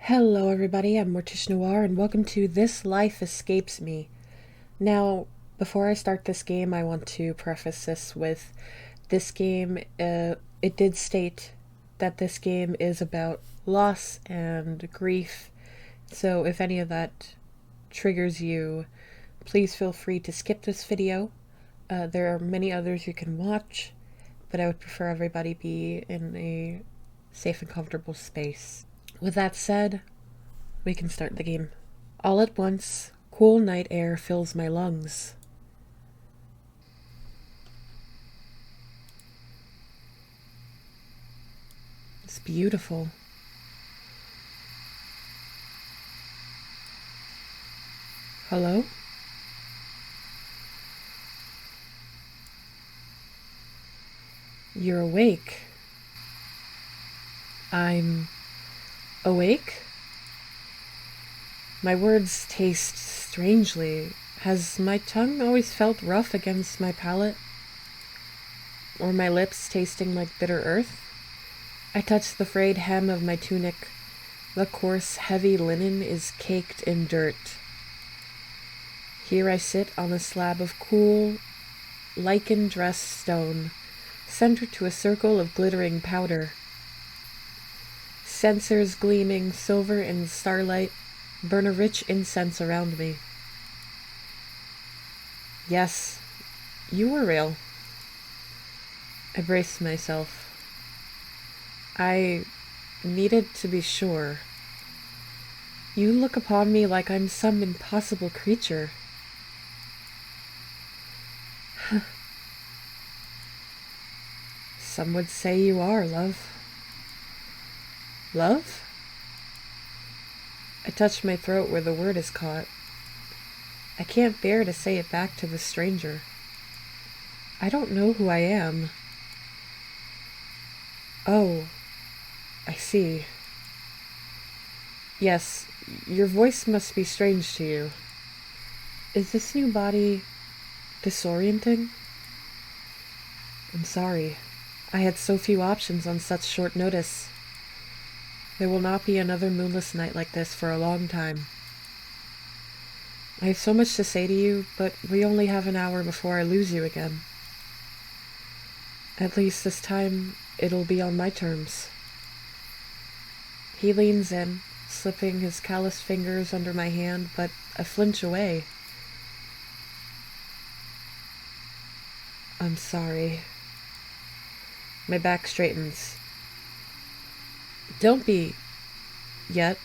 Hello, everybody. I'm Morticia Noir, and welcome to This Life Escapes Me. Now, before I start this game, I want to preface this with this game. It did state that this game is about loss and grief. So, if any of that triggers you, please feel free to skip this video. There are many others you can watch, but I would prefer everybody be in a safe and comfortable space. With that said, we can start the game. All at once, cool night air fills my lungs. It's beautiful. Hello? You're awake. I'm awake? My words taste strangely. Has my tongue always felt rough against my palate? Or my lips tasting like bitter earth? I touch the frayed hem of my tunic. The coarse, heavy linen is caked in dirt. Here I sit on a slab of cool, lichen-dressed stone, centered to a circle of glittering powder. Censers gleaming silver in starlight burn a rich incense around me. Yes, you were real. I braced myself. I needed to be sure. You look upon me like I'm some impossible creature. Some would say you are, love. Love? I touch my throat where the word is caught. I can't bear to say it back to the stranger. I don't know who I am. Oh, I see. Yes, your voice must be strange to you. Is this new body disorienting? I'm sorry. I had so few options on such short notice. There will not be another moonless night like this for a long time. I have so much to say to you, but we only have an hour before I lose you again. At least this time, it'll be on my terms. He leans in, slipping his calloused fingers under my hand, but I flinch away. I'm sorry. My back straightens. Don't be. Yet.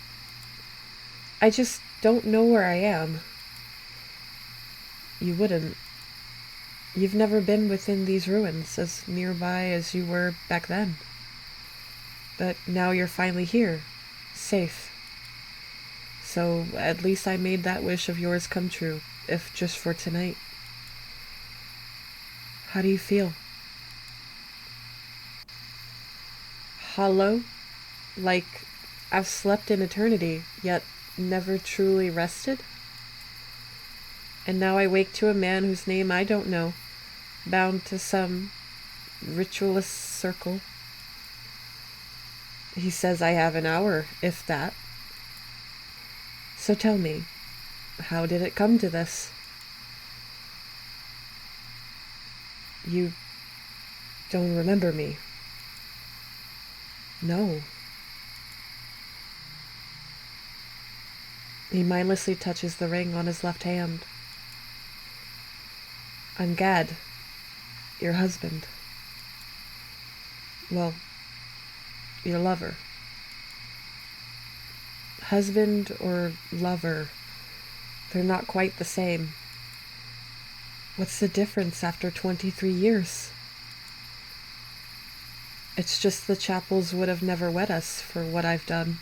I just don't know where I am. You wouldn't. You've never been within these ruins, as nearby as you were back then. But now you're finally here, safe. So at least I made that wish of yours come true, if just for tonight. How do you feel? Hollow? Like I've slept in eternity, yet never truly rested? And now I wake to a man whose name I don't know, bound to some ritualist circle. He says I have an hour, if that. So tell me, how did it come to this? You don't remember me? No. He mindlessly touches the ring on his left hand. I'm Gad, your husband. Well, your lover. Husband or lover, they're not quite the same. What's the difference after 23 years? It's just the chapels would have never wed us for what I've done.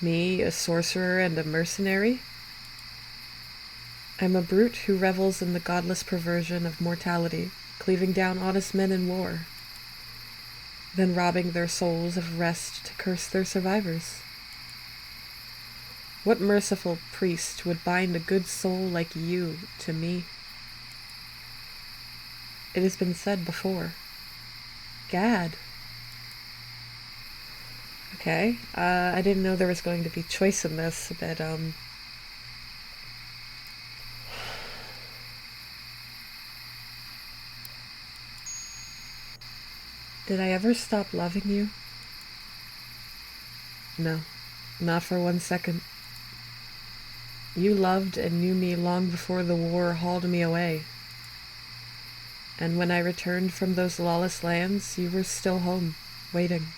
Me, a sorcerer and a mercenary? I'm a brute who revels in the godless perversion of mortality, cleaving down honest men in war, then robbing their souls of rest to curse their survivors. What merciful priest would bind a good soul like you to me? It has been said before. Gad. Okay. I didn't know there was going to be choice in this, but, did I ever stop loving you? No, not for 1 second. You loved and knew me long before the war hauled me away. And when I returned from those lawless lands, you were still home, waiting.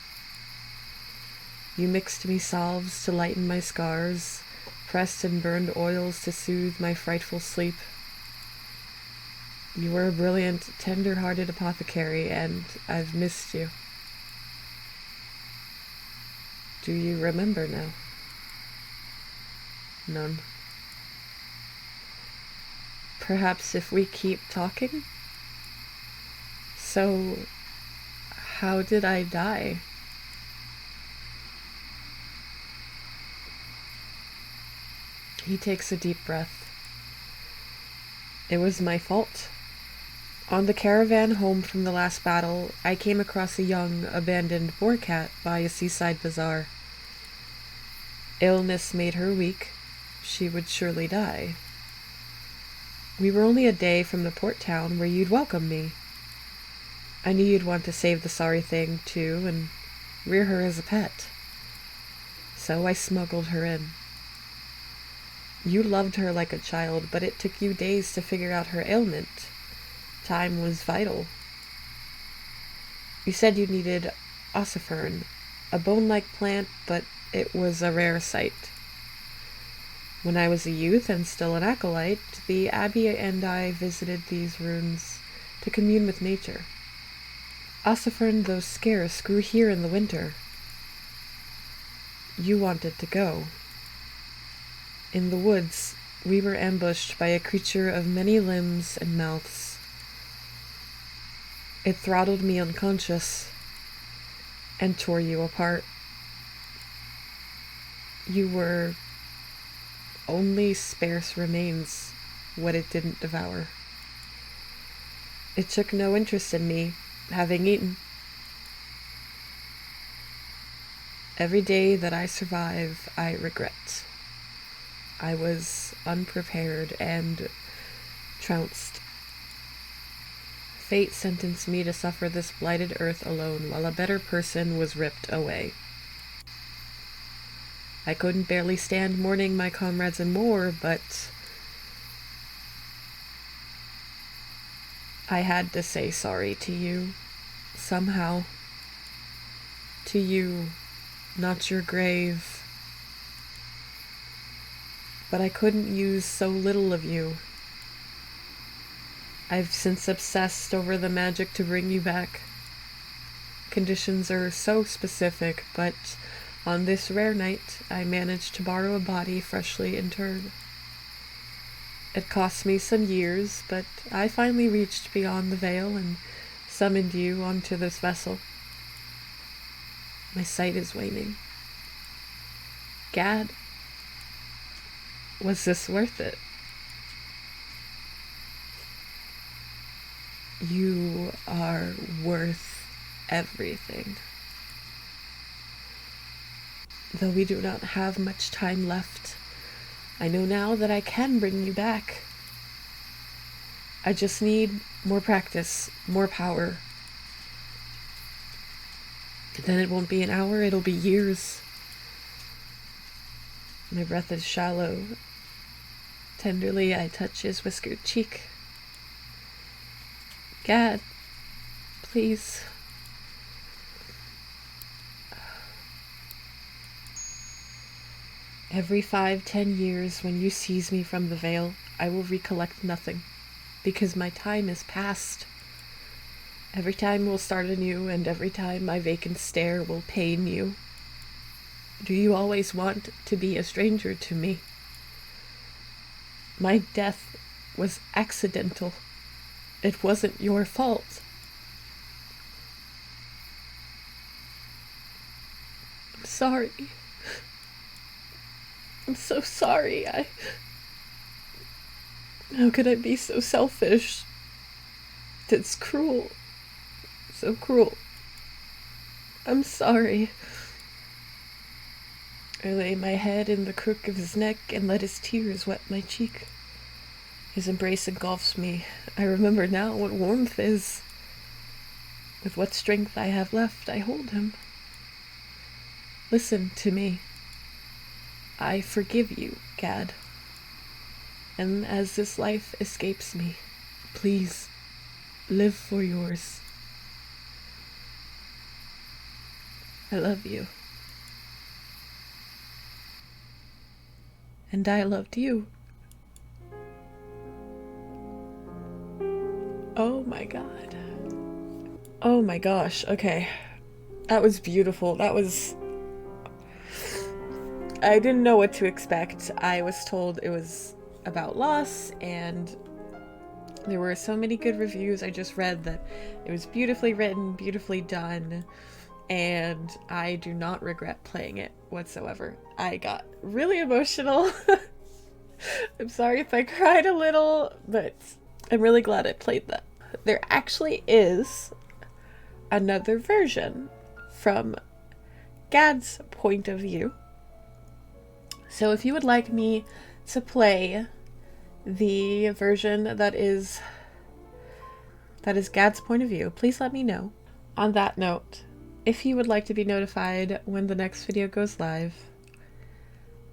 You mixed me salves to lighten my scars, pressed and burned oils to soothe my frightful sleep. You were a brilliant, tender-hearted apothecary, and I've missed you. Do you remember now? None. Perhaps if we keep talking? So, how did I die? He takes a deep breath. It was my fault. On the caravan home from the last battle, I came across a young, abandoned boar cat by a seaside bazaar. Illness made her weak. She would surely die. We were only a day from the port town where you'd welcome me. I knew you'd want to save the sorry thing, too, and rear her as a pet. So I smuggled her in. You loved her like a child, but it took you days to figure out her ailment. Time was vital. You said you needed ossifern, a bone-like plant, but it was a rare sight. When I was a youth and still an acolyte, the abbey and I visited these ruins to commune with nature. Ossifern, though scarce, grew here in the winter. You wanted to go. In the woods, we were ambushed by a creature of many limbs and mouths. It throttled me unconscious and tore you apart. You were only sparse remains what it didn't devour. It took no interest in me, having eaten. Every day that I survive, I regret. I was unprepared and trounced. Fate sentenced me to suffer this blighted earth alone while a better person was ripped away. I couldn't barely stand mourning my comrades in war, but I had to say sorry to you, somehow. To you, not your grave. But I couldn't use so little of you. I've since obsessed over the magic to bring you back. Conditions are so specific, but on this rare night, I managed to borrow a body freshly interred. It cost me some years, but I finally reached beyond the veil and summoned you onto this vessel. My sight is waning. Gad, was this worth it? You are worth everything. Though we do not have much time left, I know now that I can bring you back. I just need more practice, more power. Then it won't be an hour, it'll be years. My breath is shallow. Tenderly, I touch his whiskered cheek. Gad, please. Every 5-10 years, when you seize me from the veil, I will recollect nothing, because my time is past. Every time will start anew, and every time my vacant stare will pain you. Do you always want to be a stranger to me? My death was accidental. It wasn't your fault. I'm sorry. I'm so sorry. How could I be so selfish? It's cruel. So cruel. I'm sorry. I lay my head in the crook of his neck and let his tears wet my cheek. His embrace engulfs me. I remember now what warmth is. With what strength I have left, I hold him. Listen to me. I forgive you, Gad. And as this life escapes me, please live for yours. I love you. And I loved you. Oh my god. Oh my gosh, okay. That was beautiful. I didn't know what to expect. I was told it was about loss, and there were so many good reviews. I just read that it was beautifully written, beautifully done, and I do not regret playing it whatsoever. I got really emotional. I'm sorry if I cried a little, but I'm really glad I played that. There actually is another version from Gad's point of view. So if you would like me to play the version that is Gad's point of view, please let me know. On that note, if you would like to be notified when the next video goes live,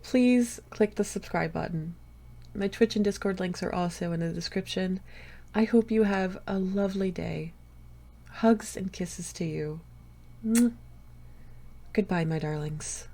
please click the subscribe button. My Twitch and Discord links are also in the description. I hope you have a lovely day. Hugs and kisses to you. Goodbye, my darlings.